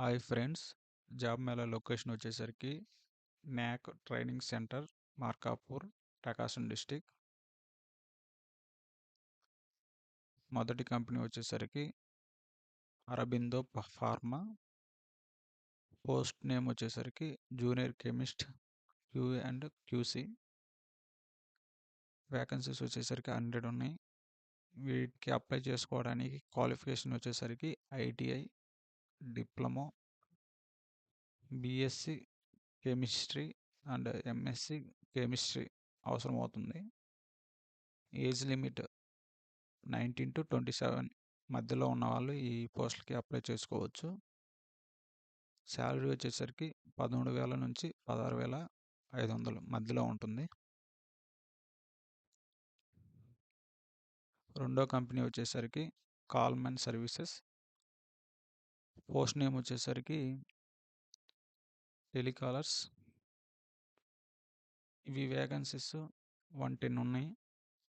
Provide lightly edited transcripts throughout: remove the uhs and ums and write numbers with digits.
Hi friends, job Mela location వచ్చేసరికి NAC training centre, Markapur, ప్రకాశం district. మొదటి company వచ్చేసరికి అరబిందో ఫార్మా. పోస్ట్ నేమ్ వచ్చేసరికి junior chemist Q and QC. Vacancies వచ్చేసరికి 100 ఉన్నాయి. వీటికి అప్లై చేసుకోవడానికి క్వాలిఫికేషన్ వచ్చేసరికి ITI, diploma, BSc chemistry and MSc chemistry అవసరం అవుతుంది. ఏజ్ లిమిట్ 19 to 27 మధ్యలో ఉన్నవాళ్ళు ఈ పోస్టులకి అప్లై చేసుకోవచ్చు. శాలరీ వచ్చేసరికి 13,000 నుంచి 16,500 మధ్యలో ఉంటుంది. రెండో కంపెనీ వచ్చేసరికి కాల్మెన్ సర్వీసెస్. పోస్ట్ నేమ్ వచ్చేసరికి టెలికాలర్స్. ఇవి వేకెన్సీస్ 110 ఉన్నాయి.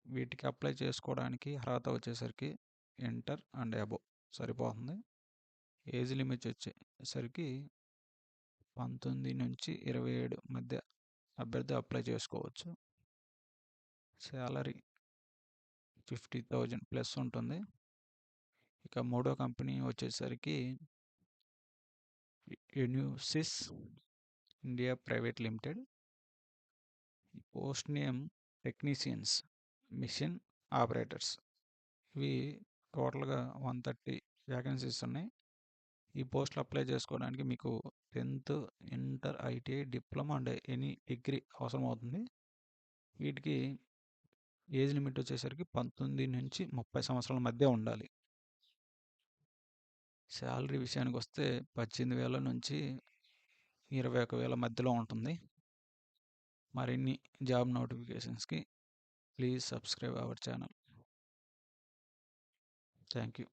వీటికి అప్లై చేసుకోవడానికి అర్హత వచ్చేసరికి ఇంటర్ అండ్ అబోవ్ సరిపోతుంది. ఏజ్ లిమిట్ వచ్చేసరికి 19 నుంచి 27 మధ్య అభ్యర్థి అప్లై చేసుకోవచ్చు. శాలరీ 50,000 ప్లస్ ఉంటుంది. ఇక మూడో కంపెనీ వచ్చేసరికి Unisys India private limited. Post name technicians, machine operators. ఇవి టోటల్గా 130 వేకెన్సీస్ ఉన్నాయి. ఈ పోస్టులు అప్లై చేసుకోవడానికి మీకు 10th, inter, ITI, diploma and any degree అవసరం అవుతుంది. వీటికి ఏజ్ లిమిట్ వచ్చేసరికి 19 నుంచి 30 సంవత్సరాల మధ్య ఉండాలి. శాలరీ విషయానికి వస్తే 18,000 నుంచి 21,000 మధ్యలో ఉంటుంది. మరిన్ని జాబ్ నోటిఫికేషన్స్కి please subscribe our channel. Thank you.